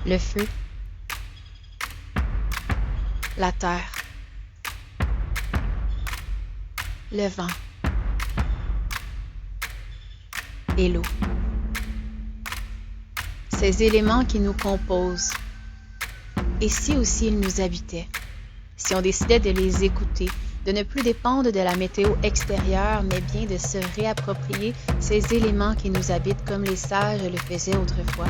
le feu, la terre, le vent et l'eau. Ces éléments qui nous composent. Et si aussi ils nous habitaient? Si on décidait de les écouter, de ne plus dépendre de la météo extérieure, mais bien de se réapproprier ces éléments qui nous habitent comme les sages le faisaient autrefois.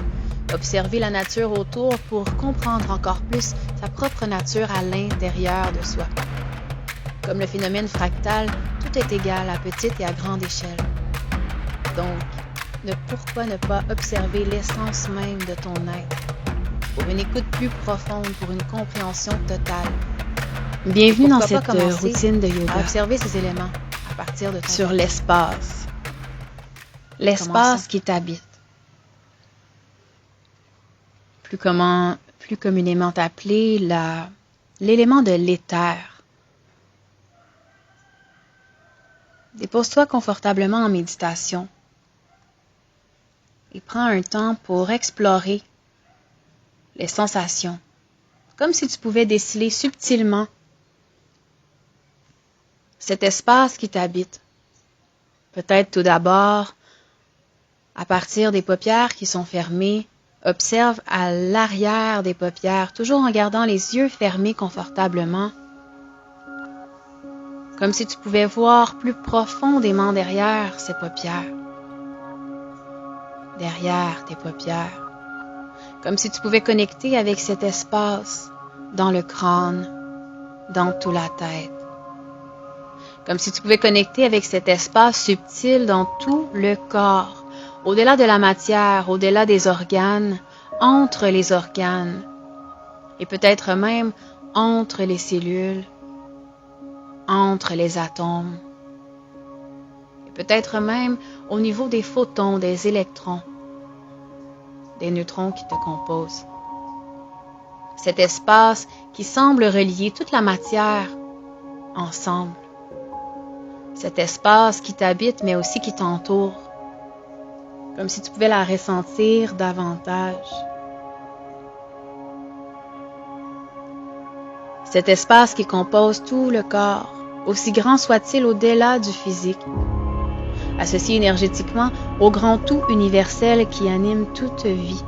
Observer la nature autour pour comprendre encore plus sa propre nature à l'intérieur de soi. Comme le phénomène fractal, tout est égal à petite et à grande échelle. Donc, pourquoi ne pas observer l'essence même de ton être, pour une écoute plus profonde, pour une compréhension totale? Bienvenue dans cette routine de yoga. À observer ces éléments à partir de sur l'espace. L'espace qui t'habite. Plus communément appelé l'élément de l'éther. Dépose-toi confortablement en méditation et prends un temps pour explorer les sensations, comme si tu pouvais déceler subtilement cet espace qui t'habite. Peut-être tout d'abord, à partir des paupières qui sont fermées, observe à l'arrière des paupières, toujours en gardant les yeux fermés confortablement, comme si tu pouvais voir plus profondément derrière ces paupières, derrière tes paupières, comme si tu pouvais connecter avec cet espace dans le crâne, dans toute la tête, comme si tu pouvais connecter avec cet espace subtil dans tout le corps, au-delà de la matière, au-delà des organes, entre les organes, et peut-être même entre les cellules, entre les atomes, et peut-être même au niveau des photons, des électrons, des neutrons qui te composent. Cet espace qui semble relier toute la matière ensemble. Cet espace qui t'habite mais aussi qui t'entoure, comme si tu pouvais la ressentir davantage. Cet espace qui compose tout le corps, aussi grand soit-il au-delà du physique, associé énergétiquement au grand tout universel qui anime toute vie.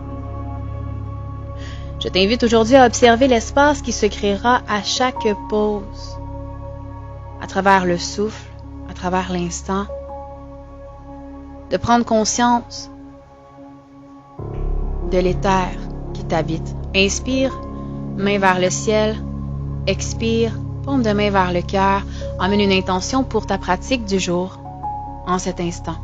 Je t'invite aujourd'hui à observer l'espace qui se créera à chaque pause, à travers le souffle, à travers l'instant, de prendre conscience de l'éther qui t'habite. Inspire, main vers le ciel, expire, paume de main vers le cœur, emmène une intention pour ta pratique du jour, en cet instant.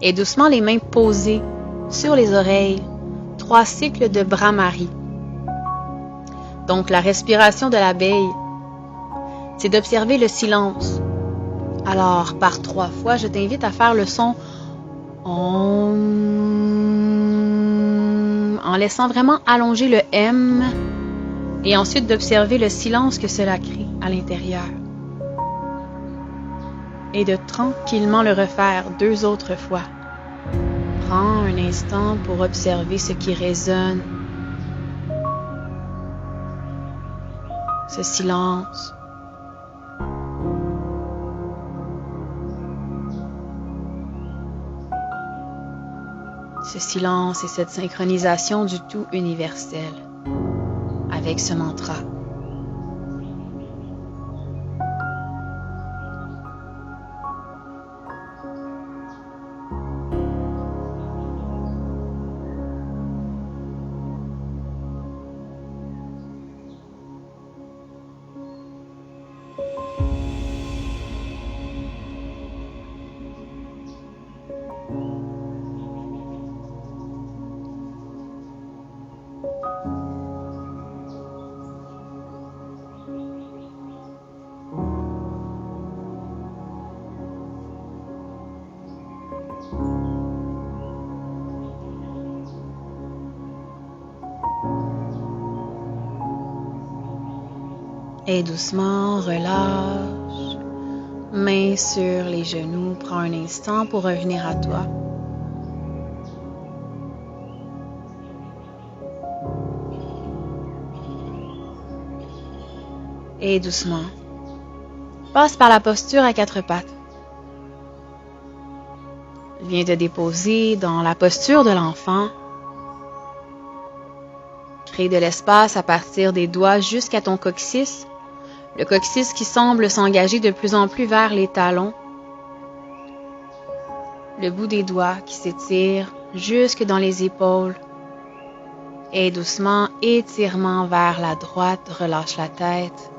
Et doucement les mains posées sur les oreilles, 3 cycles de Brahmari. Donc la respiration de l'abeille, c'est d'observer le silence. Alors par 3 fois, je t'invite à faire le son Om, en laissant vraiment allonger le M et ensuite d'observer le silence que cela crée à l'intérieur. Et de tranquillement le refaire 2 autres fois. Prends un instant pour observer ce qui résonne. Ce silence. Ce silence et cette synchronisation du tout universel avec ce mantra. Et doucement, relâche. Main sur les genoux, prends un instant pour revenir à toi. Et doucement, passe par la posture à 4 pattes. Viens te déposer dans la posture de l'enfant. Crée de l'espace à partir des doigts jusqu'à ton coccyx. Le coccyx qui semble s'engager de plus en plus vers les talons. Le bout des doigts qui s'étire jusque dans les épaules. Et doucement, étirement vers la droite, relâche la tête.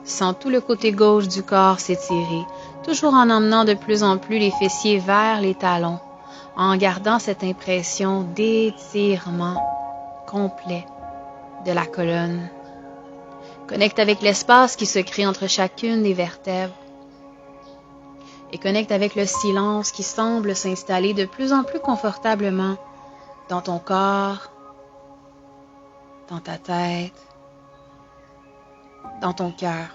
Sens tout le côté gauche du corps s'étirer, toujours en emmenant de plus en plus les fessiers vers les talons, en gardant cette impression d'étirement complet de la colonne. Connecte avec l'espace qui se crée entre chacune des vertèbres et connecte avec le silence qui semble s'installer de plus en plus confortablement dans ton corps, dans ta tête, dans ton cœur.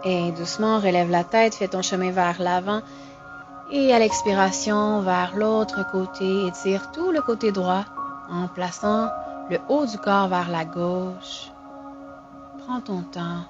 Et doucement, relève la tête, fais ton chemin vers l'avant. Et à l'expiration, vers l'autre côté, étire tout le côté droit en plaçant le haut du corps vers la gauche. Prends ton temps.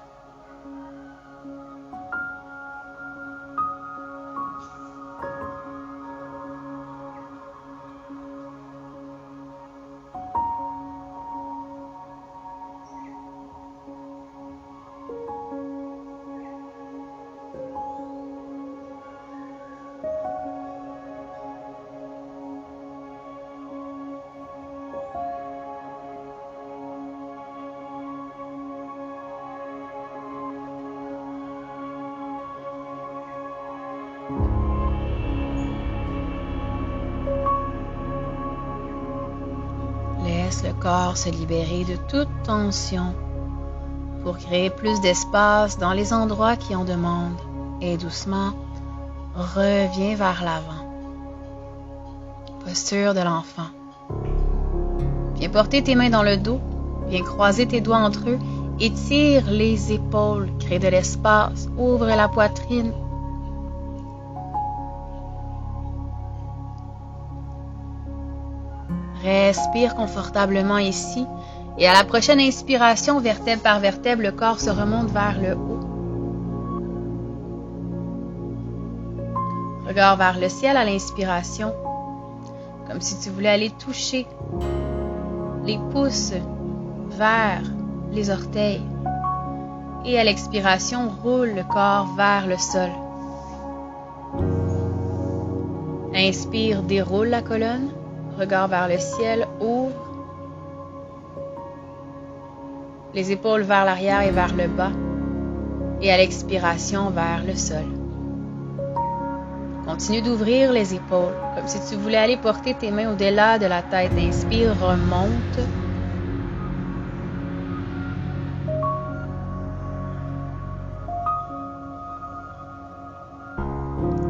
Laisse le corps se libérer de toute tension pour créer plus d'espace dans les endroits qui en demandent. Et doucement, reviens vers l'avant. Posture de l'enfant. Viens porter tes mains dans le dos. Viens croiser tes doigts entre eux. Étire les épaules. Crée de l'espace. Ouvre la poitrine. Respire confortablement ici. Et à la prochaine inspiration, vertèbre par vertèbre, le corps se remonte vers le haut. Regard vers le ciel à l'inspiration, comme si tu voulais aller toucher les pouces vers les orteils. Et à l'expiration, roule le corps vers le sol. Inspire, déroule la colonne. Regard vers le ciel, ouvre. Les épaules vers l'arrière et vers le bas. Et à l'expiration, vers le sol. Continue d'ouvrir les épaules, comme si tu voulais aller porter tes mains au-delà de la tête. Inspire, remonte.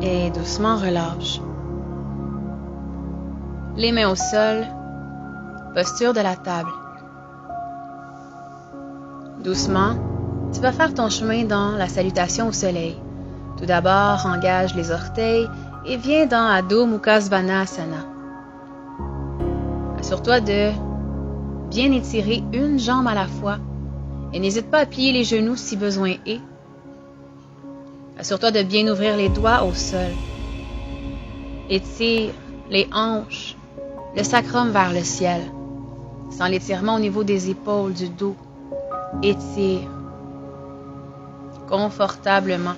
Et doucement relâche. Les mains au sol, posture de la table. Doucement, tu vas faire ton chemin dans la salutation au soleil. Tout d'abord, engage les orteils et viens dans Adho Mukha Svanasana. Assure-toi de bien étirer une jambe à la fois et n'hésite pas à plier les genoux si besoin est. Assure-toi de bien ouvrir les doigts au sol. Étire les hanches, le sacrum vers le ciel. Sens l'étirement au niveau des épaules, du dos. Étire confortablement.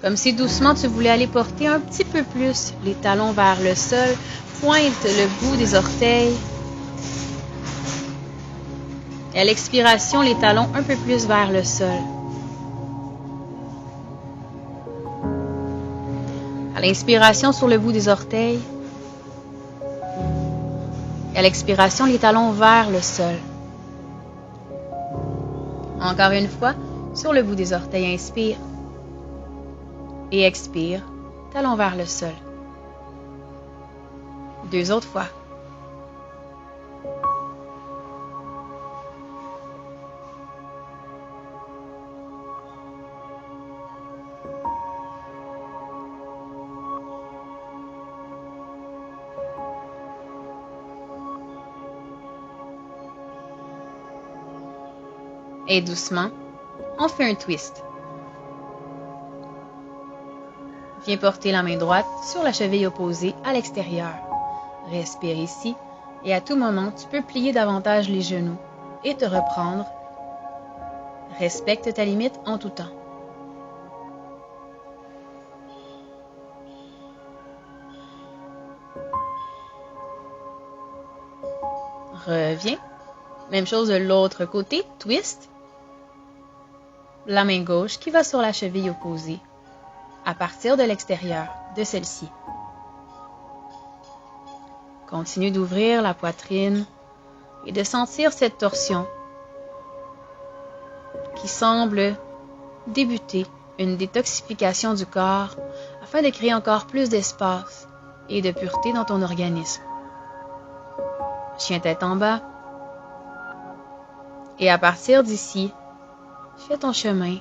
Comme si doucement tu voulais aller porter un petit peu plus les talons vers le sol. Pointe le bout des orteils. Et à l'expiration, les talons un peu plus vers le sol. À l'inspiration, sur le bout des orteils. Et à l'expiration, les talons vers le sol. Encore une fois, sur le bout des orteils, inspire. Et expire, talons vers le sol. 2 autres fois. Et doucement, on fait un twist. Viens porter la main droite sur la cheville opposée à l'extérieur. Respire ici et à tout moment, tu peux plier davantage les genoux et te reprendre. Respecte ta limite en tout temps. Reviens. Même chose de l'autre côté, twist. La main gauche qui va sur la cheville opposée, à partir de l'extérieur de celle-ci. Continue d'ouvrir la poitrine et de sentir cette torsion qui semble débuter une détoxification du corps afin de créer encore plus d'espace et de pureté dans ton organisme. Chien tête en bas. Et à partir d'ici, fais ton chemin.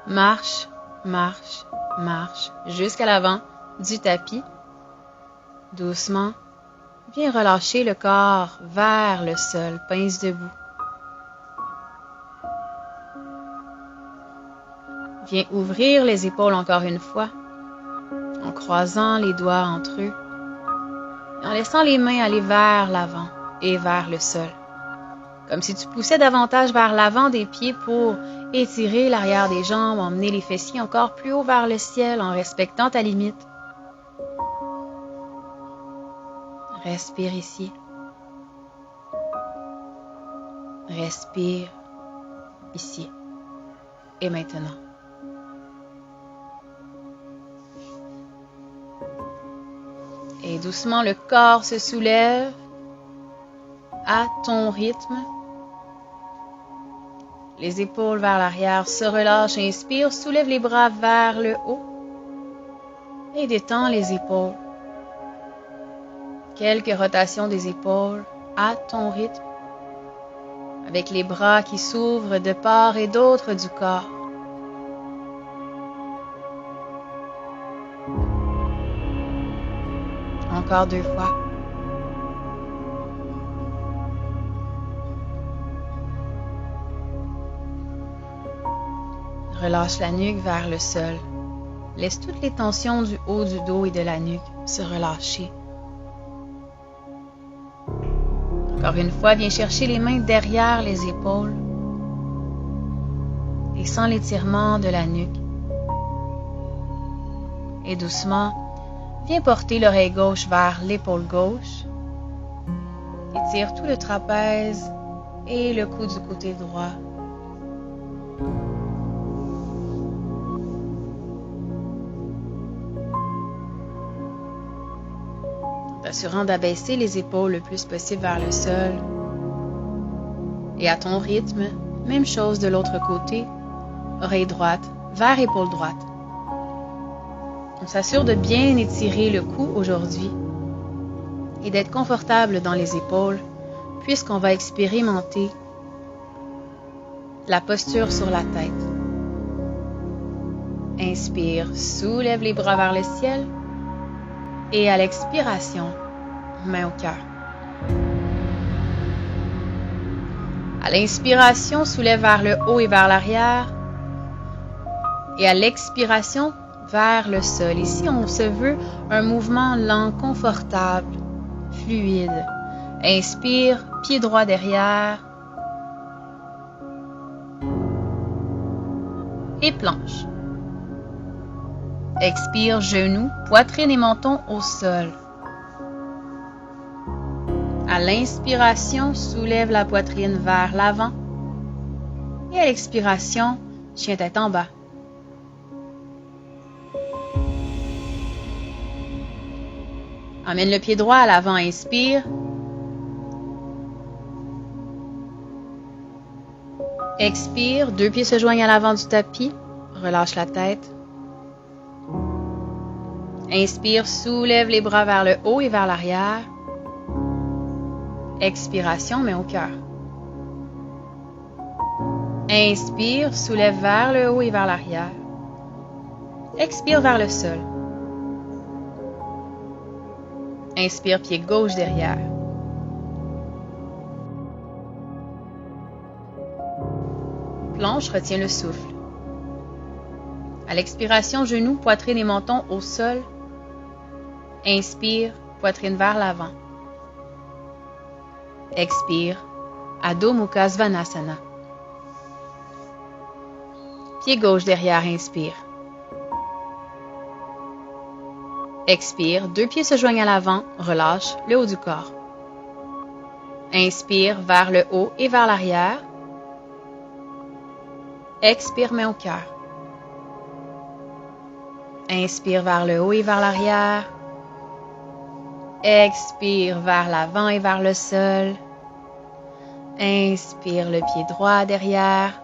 Marche, marche, marche jusqu'à l'avant du tapis. Doucement, viens relâcher le corps vers le sol, pince debout. Viens ouvrir les épaules encore une fois, en croisant les doigts entre eux, et en laissant les mains aller vers l'avant et vers le sol. Comme si tu poussais davantage vers l'avant des pieds pour étirer l'arrière des jambes, emmener les fessiers encore plus haut vers le ciel en respectant ta limite. Respire ici. Respire ici. Et maintenant. Et doucement, le corps se soulève à ton rythme. Les épaules vers l'arrière se relâchent. Inspire, soulève les bras vers le haut et détends les épaules. Quelques rotations des épaules à ton rythme, avec les bras qui s'ouvrent de part et d'autre du corps. Encore 2 fois. Relâche la nuque vers le sol. Laisse toutes les tensions du haut du dos et de la nuque se relâcher. Encore une fois, viens chercher les mains derrière les épaules et sens l'étirement de la nuque. Et doucement, viens porter l'oreille gauche vers l'épaule gauche. Étire tout le trapèze et le cou du côté droit. T'assurant d'abaisser les épaules le plus possible vers le sol. Et à ton rythme, même chose de l'autre côté, oreille droite vers épaule droite. On s'assure de bien étirer le cou aujourd'hui et d'être confortable dans les épaules puisqu'on va expérimenter la posture sur la tête. Inspire, soulève les bras vers le ciel. Et à l'expiration, main au cœur. À l'inspiration, soulève vers le haut et vers l'arrière. Et à l'expiration, vers le sol. Ici, on se veut un mouvement lent, confortable, fluide. Inspire, pied droit derrière. Et planche. Expire, genoux, poitrine et menton au sol. À l'inspiration, soulève la poitrine vers l'avant. Et à l'expiration, chien tête en bas. Amène le pied droit à l'avant, inspire. Expire, 2 pieds se joignent à l'avant du tapis. Relâche la tête. Inspire, soulève les bras vers le haut et vers l'arrière. Expiration, main au cœur. Inspire, soulève vers le haut et vers l'arrière. Expire vers le sol. Inspire, pied gauche derrière. Planche, retiens le souffle. À l'expiration, genoux, poitrine et menton au sol. Inspire, poitrine vers l'avant. Expire, Adho Mukha Svanasana. Pied gauche derrière, inspire. Expire, 2 pieds se joignent à l'avant, relâche le haut du corps. Inspire vers le haut et vers l'arrière. Expire, main au cœur. Inspire vers le haut et vers l'arrière. Expire vers l'avant et vers le sol. Inspire le pied droit derrière.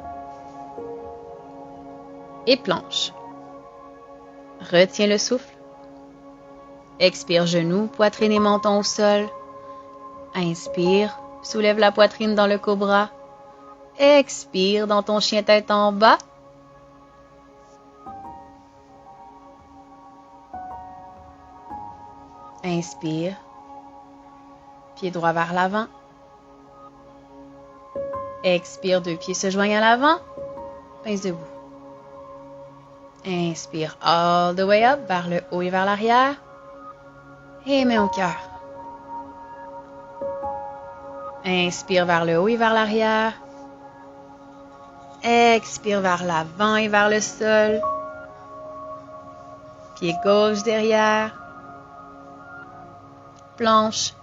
Et planche. Retiens le souffle. Expire, genoux, poitrine et menton au sol. Inspire, soulève la poitrine dans le cobra. Expire dans ton chien tête en bas. Inspire, pied droit vers l'avant. Expire, 2 pieds se joignent à l'avant. Pince debout. Inspire all the way up vers le haut et vers l'arrière. Et main au cœur. Inspire vers le haut et vers l'arrière. Expire vers l'avant et vers le sol. Pied gauche derrière. Planche.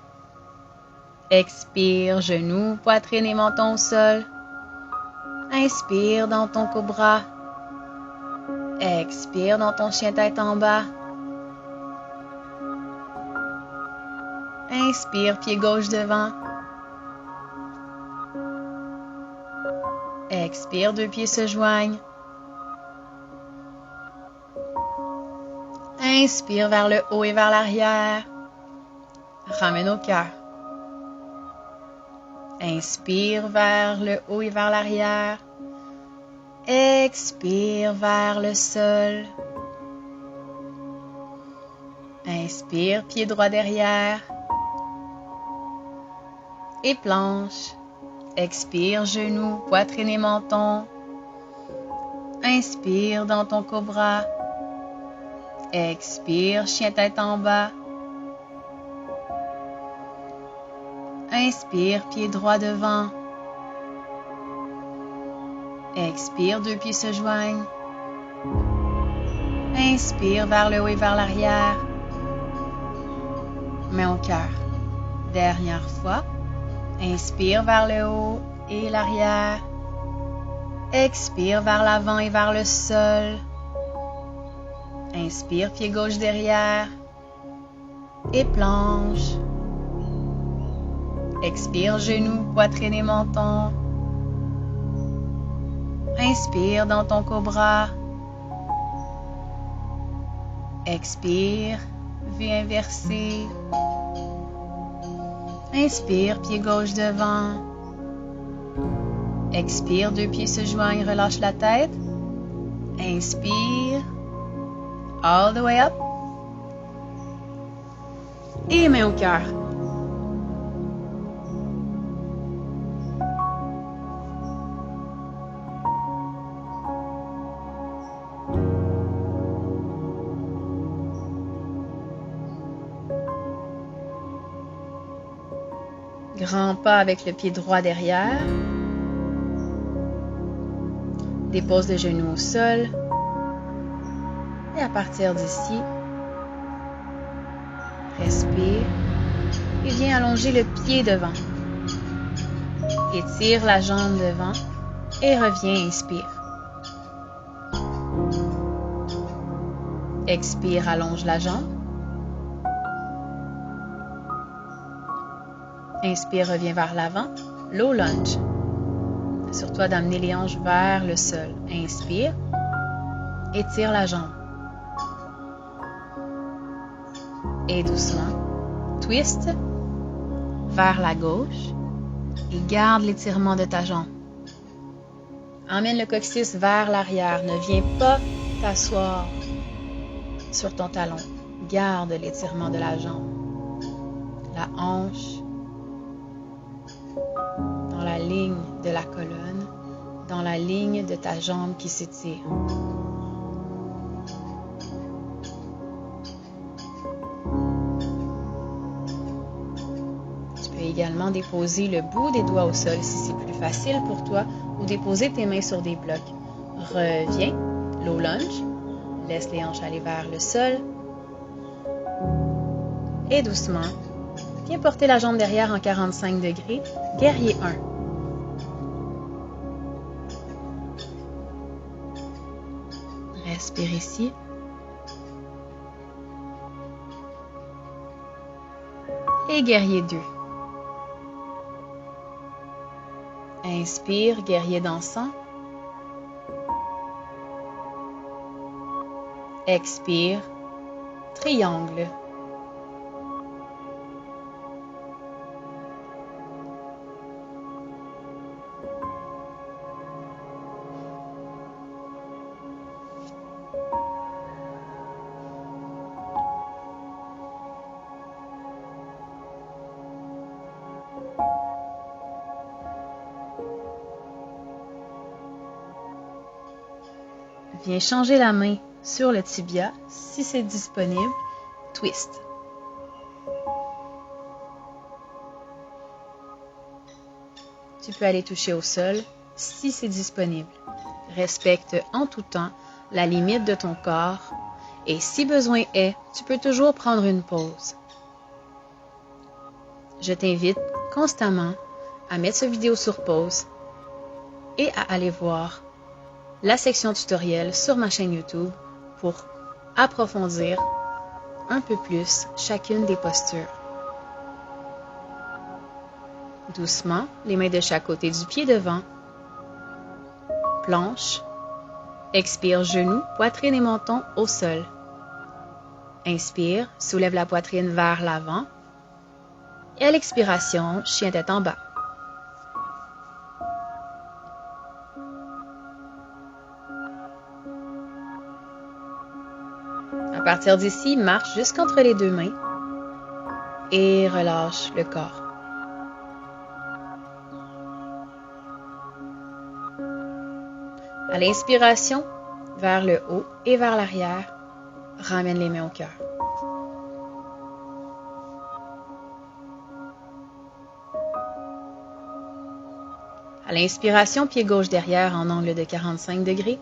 Expire, genoux, poitrine et menton au sol. Inspire dans ton cobra. Expire dans ton chien tête en bas. Inspire, pied gauche devant. Expire, 2 pieds se joignent. Inspire vers le haut et vers l'arrière. Ramène au cœur. Inspire vers le haut et vers l'arrière. Expire vers le sol. Inspire, pied droit derrière. Et planche. Expire, genoux, poitrine et menton. Inspire dans ton cobra. Expire, chien tête en bas. Inspire, pied droit devant. Expire, 2 pieds se joignent. Inspire vers le haut et vers l'arrière. Main au cœur. Dernière fois. Inspire vers le haut et l'arrière. Expire vers l'avant et vers le sol. Inspire, pied gauche derrière. Et planche. Expire, genoux, poitrine et menton. Inspire dans ton cobra. Expire, V inversé. Inspire, pied gauche devant. Expire, 2 pieds se joignent, relâche la tête. Inspire, all the way up. Et main au cœur. Grand pas avec le pied droit derrière. Dépose le genou au sol. Et à partir d'ici, respire. et viens allonger le pied devant. Étire la jambe devant et reviens, inspire. Expire, allonge la jambe. Inspire, reviens vers l'avant. Low lunge. Assure-toi d'amener les hanches vers le sol. Inspire. Étire la jambe. Et doucement, twist vers la gauche et garde l'étirement de ta jambe. Emmène le coccyx vers l'arrière. Ne viens pas t'asseoir sur ton talon. Garde l'étirement de la jambe. La hanche dans la ligne de la colonne, dans la ligne de ta jambe qui s'étire. Tu peux également déposer le bout des doigts au sol si c'est plus facile pour toi ou déposer tes mains sur des blocs. Reviens, low lunge, laisse les hanches aller vers le sol et doucement, viens porter la jambe derrière en 45 degrés, guerrier 1. Respire ici. Et guerrier 2. Inspire, guerrier dansant. Expire, triangle. Viens changer la main sur le tibia, si c'est disponible, twist. Tu peux aller toucher au sol si c'est disponible. Respecte en tout temps la limite de ton corps et si besoin est, tu peux toujours prendre une pause. Je t'invite constamment à mettre cette vidéo sur pause et à aller voir la section tutoriel sur ma chaîne YouTube pour approfondir un peu plus chacune des postures. Doucement, les mains de chaque côté du pied devant. Planche. Expire, genoux, poitrine et menton au sol. Inspire, soulève la poitrine vers l'avant. Et à l'expiration, chien tête en bas. À partir d'ici, marche jusqu'entre les deux mains et relâche le corps. À l'inspiration, vers le haut et vers l'arrière, ramène les mains au cœur. À l'inspiration, pied gauche derrière en angle de 45 degrés.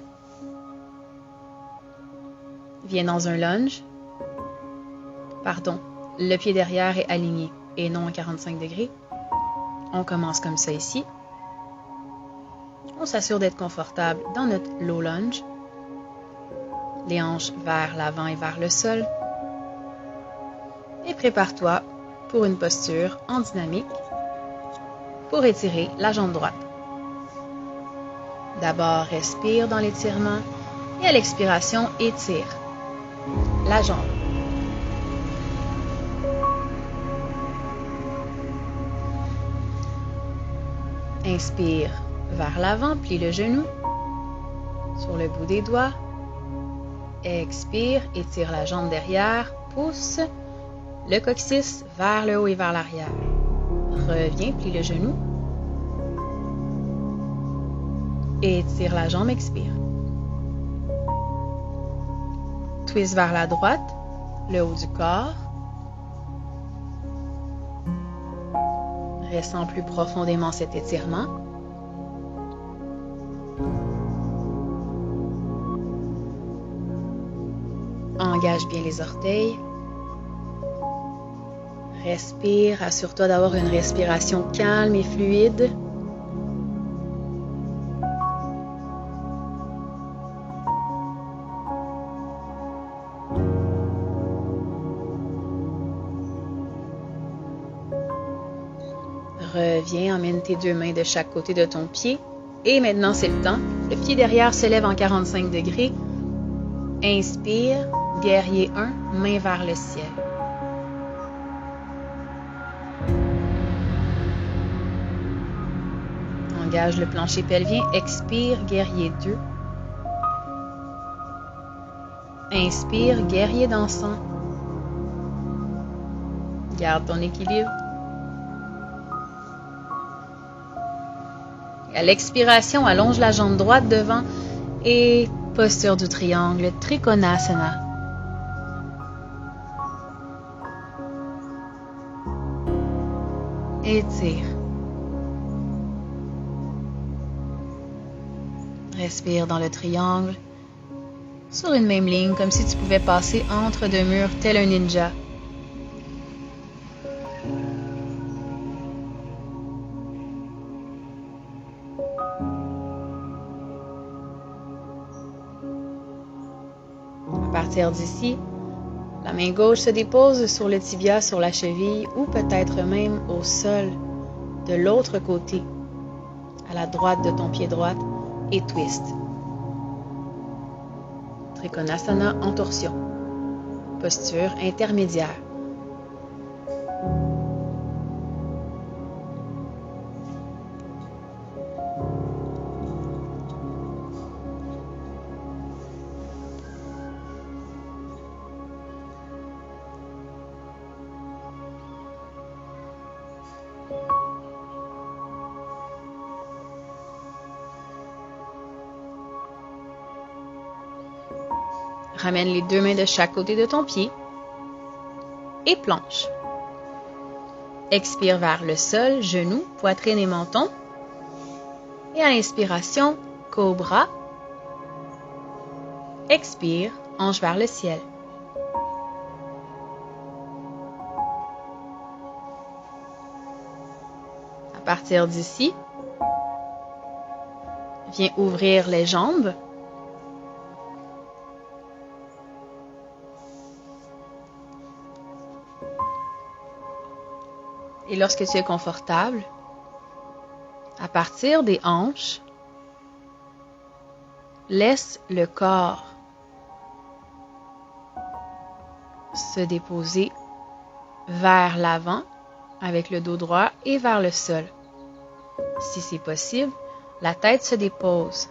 Viens dans un lunge. Le pied derrière est aligné et non à 45 degrés. On commence comme ça ici. On s'assure d'être confortable dans notre low lunge. Les hanches vers l'avant et vers le sol. Et prépare-toi pour une posture en dynamique pour étirer la jambe droite. D'abord, respire dans l'étirement et à l'expiration, étire la jambe. Inspire vers l'avant, plie le genou sur le bout des doigts. Expire, étire la jambe derrière, pousse le coccyx vers le haut et vers l'arrière. Reviens, plie le genou. Et étire la jambe, expire. Twist vers la droite, le haut du corps. Ressens plus profondément cet étirement. Engage bien les orteils. Respire, assure-toi d'avoir une respiration calme et fluide. Reviens, emmène tes deux mains de chaque côté de ton pied. Et maintenant, c'est le temps. Le pied derrière se lève en 45 degrés. Inspire, guerrier 1, main vers le ciel. Engage le plancher pelvien. Expire, guerrier 2. Inspire, guerrier dansant. Garde ton équilibre. À l'expiration, allonge la jambe droite devant et posture du triangle, Trikonasana. Étire. Respire dans le triangle, sur une même ligne, comme si tu pouvais passer entre deux murs tel un ninja. À partir d'ici, la main gauche se dépose sur le tibia, sur la cheville ou peut-être même au sol de l'autre côté, à la droite de ton pied droit, et twist. Trikonasana en torsion. Posture intermédiaire. Ramène les deux mains de chaque côté de ton pied et planche. Expire vers le sol, genoux, poitrine et menton. Et à l'inspiration, cobra. Expire, hanche vers le ciel. À partir d'ici, viens ouvrir les jambes. Et lorsque tu es confortable, à partir des hanches, laisse le corps se déposer vers l'avant avec le dos droit et vers le sol. Si c'est possible, la tête se dépose,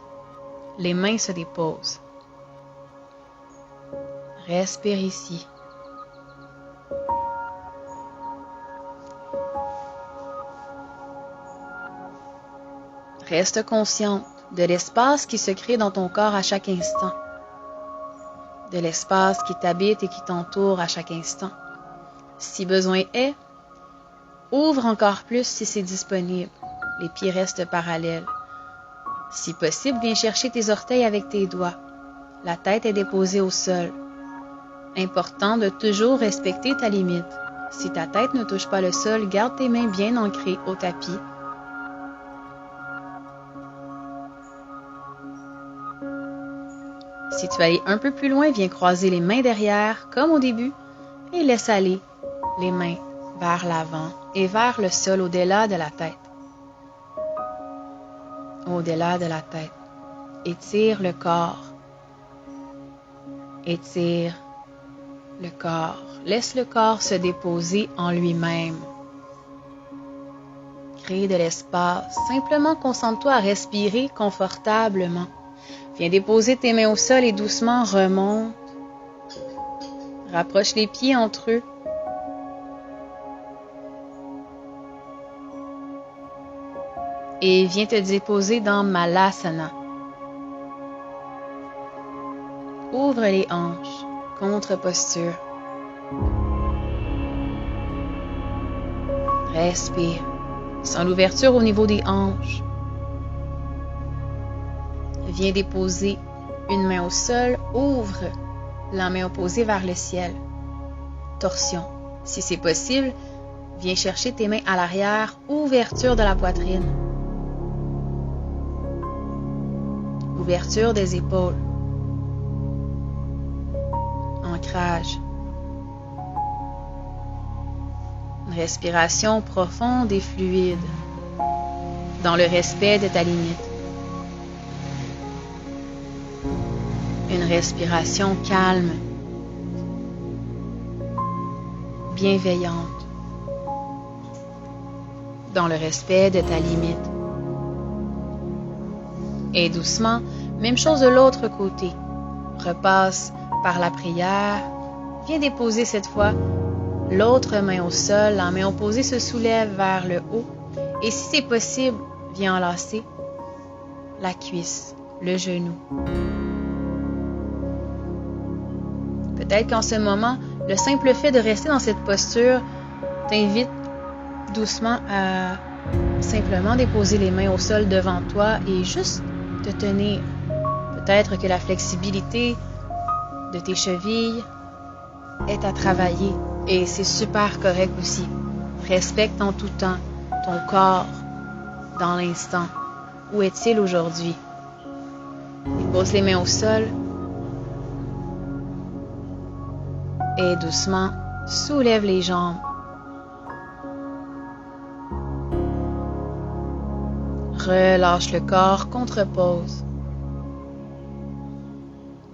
les mains se déposent. Respire ici. Reste consciente de l'espace qui se crée dans ton corps à chaque instant, de l'espace qui t'habite et qui t'entoure à chaque instant. Si besoin est, ouvre encore plus si c'est disponible. Les pieds restent parallèles. Si possible, viens chercher tes orteils avec tes doigts. La tête est déposée au sol. Important de toujours respecter ta limite. Si ta tête ne touche pas le sol, garde tes mains bien ancrées au tapis. Si tu veux aller un peu plus loin, viens croiser les mains derrière, comme au début, et laisse aller les mains vers l'avant et vers le sol au-delà de la tête. Au-delà de la tête. Étire le corps. Étire le corps. Laisse le corps se déposer en lui-même. Crée de l'espace. Simplement concentre-toi à respirer confortablement. Viens déposer tes mains au sol et doucement remonte. Rapproche les pieds entre eux. Et viens te déposer dans Malasana. Ouvre les hanches, contre-posture. Respire. Sens l'ouverture au niveau des hanches. Viens déposer une main au sol, ouvre la main opposée vers le ciel. Torsion. Si c'est possible, viens chercher tes mains à l'arrière, ouverture de la poitrine. Ouverture des épaules. Ancrage. Une respiration profonde et fluide, dans le respect de ta limite. Une respiration calme, bienveillante, dans le respect de ta limite. Et doucement, même chose de l'autre côté. Repasse par la prière. Viens déposer cette fois l'autre main au sol. La main opposée se soulève vers le haut. Et si c'est possible, viens enlacer la cuisse, le genou. Peut-être qu'en ce moment, le simple fait de rester dans cette posture t'invite doucement à simplement déposer les mains au sol devant toi et juste te tenir. Peut-être que la flexibilité de tes chevilles est à travailler et c'est super correct aussi. Respecte en tout temps ton corps dans l'instant. Où est-il aujourd'hui? Dépose les mains au sol et doucement soulève les jambes. Relâche le corps, contrepose.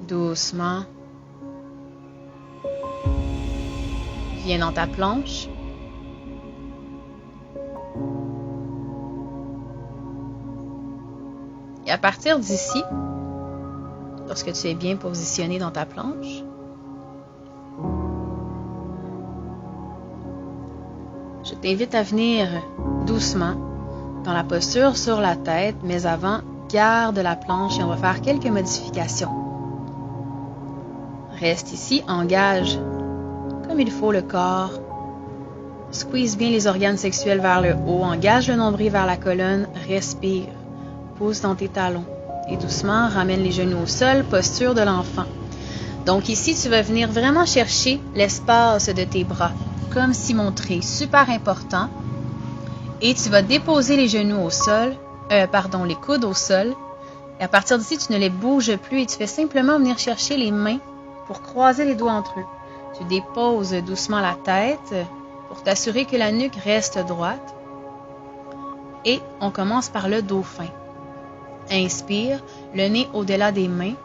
Doucement. Viens dans ta planche. Et à partir d'ici, lorsque tu es bien positionné dans ta planche, je t'invite à venir doucement dans la posture sur la tête, mais avant, garde la planche et on va faire quelques modifications. Reste ici, engage comme il faut le corps. Squeeze bien les organes sexuels vers le haut, engage le nombril vers la colonne, respire. Pose dans tes talons et doucement ramène les genoux au sol, posture de l'enfant. Donc ici, tu vas venir vraiment chercher l'espace de tes bras, comme si montré, super important. Et tu vas déposer les genoux au sol, les coudes au sol. Et à partir d'ici, tu ne les bouges plus et tu fais simplement venir chercher les mains pour croiser les doigts entre eux. Tu déposes doucement la tête pour t'assurer que la nuque reste droite. Et on commence par le dauphin. Inspire, le nez au-delà des mains.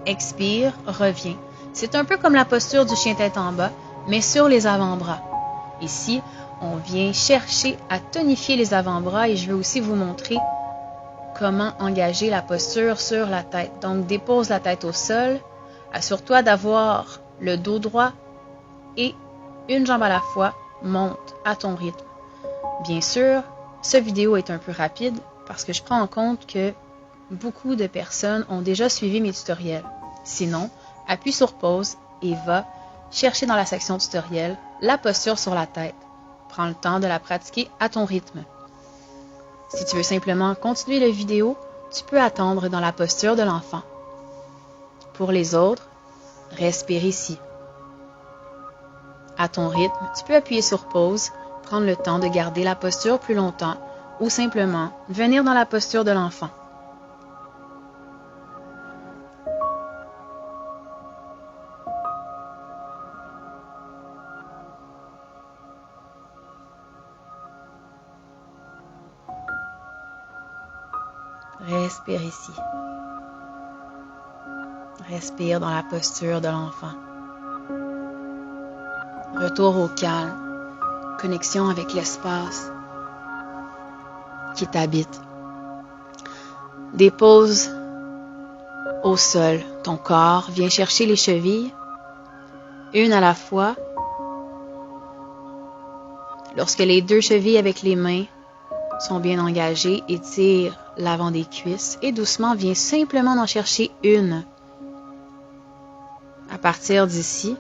Expire, reviens. C'est un peu comme la posture du chien tête en bas, mais sur les avant-bras. Ici, on vient chercher à tonifier les avant-bras et je vais aussi vous montrer comment engager la posture sur la tête. Donc, dépose la tête au sol. Assure-toi d'avoir le dos droit et une jambe à la fois. Monte à ton rythme. Bien sûr, cette vidéo est un peu rapide parce que je prends en compte que beaucoup de personnes ont déjà suivi mes tutoriels. Sinon, appuie sur pause et va chercher dans la section tutoriel la posture sur la tête. Prends le temps de la pratiquer à ton rythme. Si tu veux simplement continuer la vidéo, tu peux attendre dans la posture de l'enfant. Pour les autres, respire ici. À ton rythme, tu peux appuyer sur pause, prendre le temps de garder la posture plus longtemps ou simplement venir dans la posture de l'enfant. Respire ici. Respire dans la posture de l'enfant. Retour au calme. Connexion avec l'espace qui t'habite. Dépose au sol ton corps. Viens chercher les chevilles, une à la fois. Lorsque les deux chevilles avec les mains sont bien engagées, étire l'avant des cuisses et doucement viens simplement en chercher une. À partir d'ici,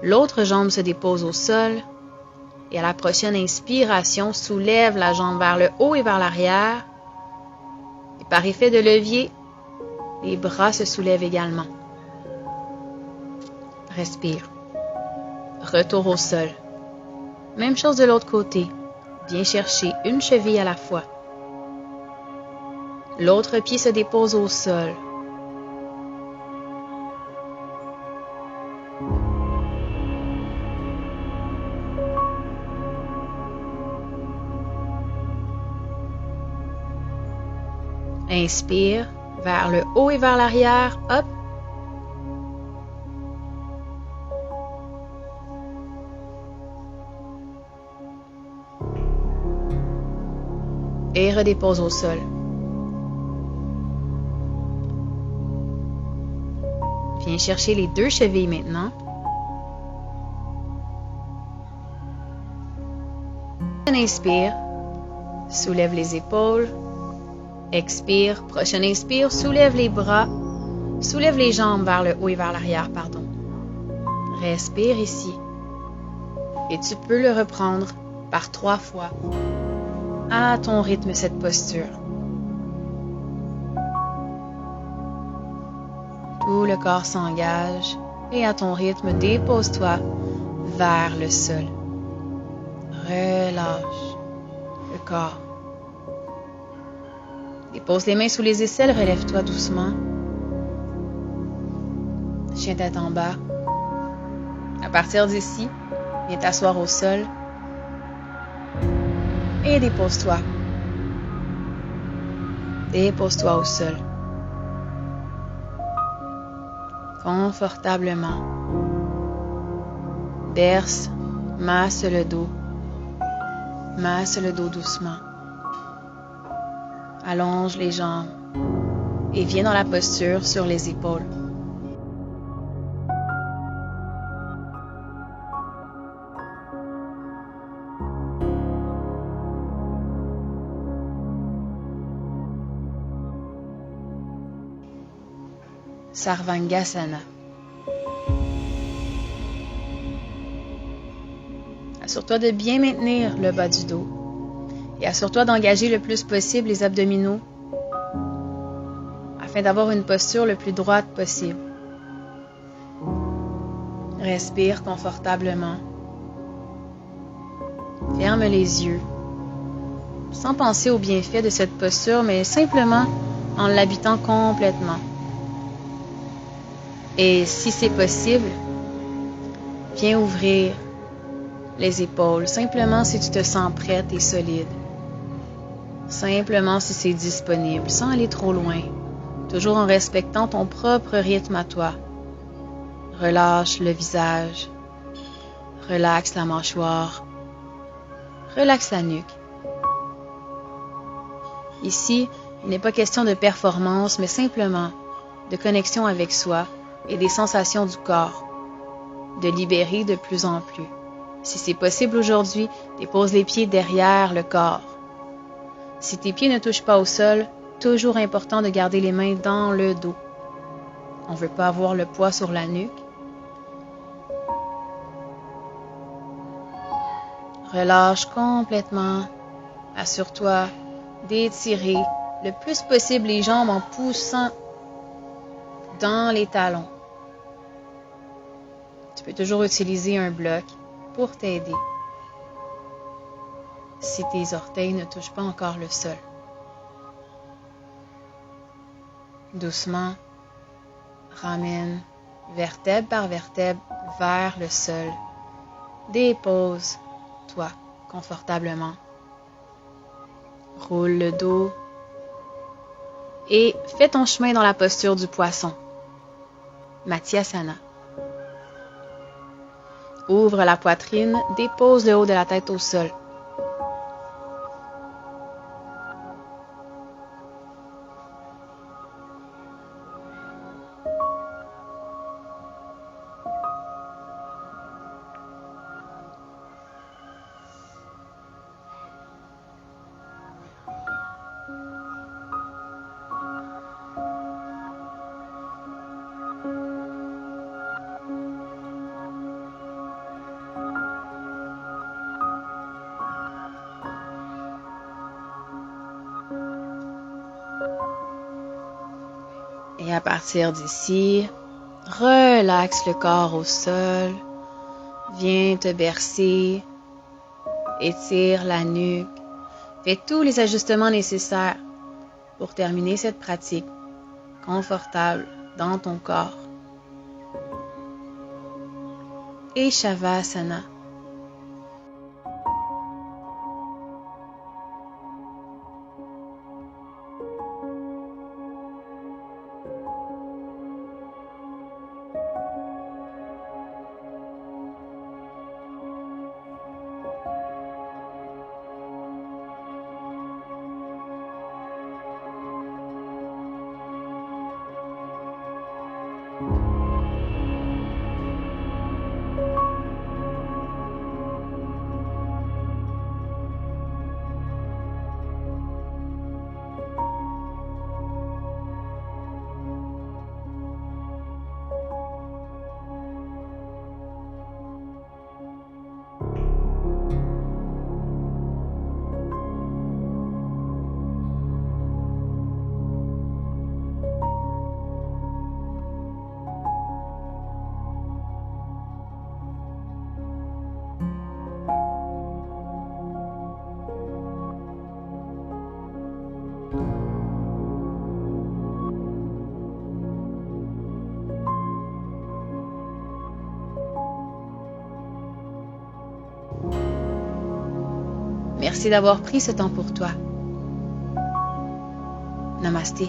l'autre jambe se dépose au sol et à la prochaine inspiration, soulève la jambe vers le haut et vers l'arrière. Et par effet de levier, les bras se soulèvent également. Respire. Retour au sol. Même chose de l'autre côté. Viens chercher une cheville à la fois. L'autre pied se dépose au sol. Inspire vers le haut et vers l'arrière. Hop. Et redépose au sol. Viens chercher les deux chevilles maintenant. Inspire, soulève les épaules. Expire, prochain inspire, soulève les bras. Soulève les jambes vers le haut et vers l'arrière, pardon. Respire ici. Et tu peux le reprendre par 3 fois. À ton rythme, cette posture. Tout le corps s'engage et à ton rythme, dépose-toi vers le sol. Relâche le corps. Dépose les mains sous les aisselles, relève-toi doucement. Chien tête en bas. À partir d'ici, viens t'asseoir au sol. Et dépose-toi. Dépose-toi au sol. Confortablement. Berce, masse le dos. Masse le dos doucement. Allonge les jambes et viens dans la posture sur les épaules. Sarvangasana. Assure-toi de bien maintenir le bas du dos et assure-toi d'engager le plus possible les abdominaux afin d'avoir une posture le plus droite possible. Respire confortablement. Ferme les yeux sans penser aux bienfaits de cette posture, mais simplement en l'habitant complètement. Et si c'est possible, viens ouvrir les épaules, simplement si tu te sens prête et solide. Simplement si c'est disponible, sans aller trop loin, toujours en respectant ton propre rythme à toi. Relâche le visage, relaxe la mâchoire, relaxe la nuque. Ici, il n'est pas question de performance, mais simplement de connexion avec soi et des sensations du corps, de libérer de plus en plus. Si c'est possible aujourd'hui, dépose les pieds derrière le corps. Si tes pieds ne touchent pas au sol, toujours important de garder les mains dans le dos. On ne veut pas avoir le poids sur la nuque. Relâche complètement. Assure-toi d'étirer le plus possible les jambes en poussant dans les talons. Tu peux toujours utiliser un bloc pour t'aider si tes orteils ne touchent pas encore le sol. Doucement, ramène vertèbre par vertèbre vers le sol. Dépose-toi confortablement. Roule le dos et fais ton chemin dans la posture du poisson. Matsyasana. Ouvre la poitrine, dépose le haut de la tête au sol. Et à partir d'ici, relaxe le corps au sol. Viens te bercer, étire la nuque, fais tous les ajustements nécessaires pour terminer cette pratique confortable dans ton corps. Et Shavasana. Merci d'avoir pris ce temps pour toi. Namasté.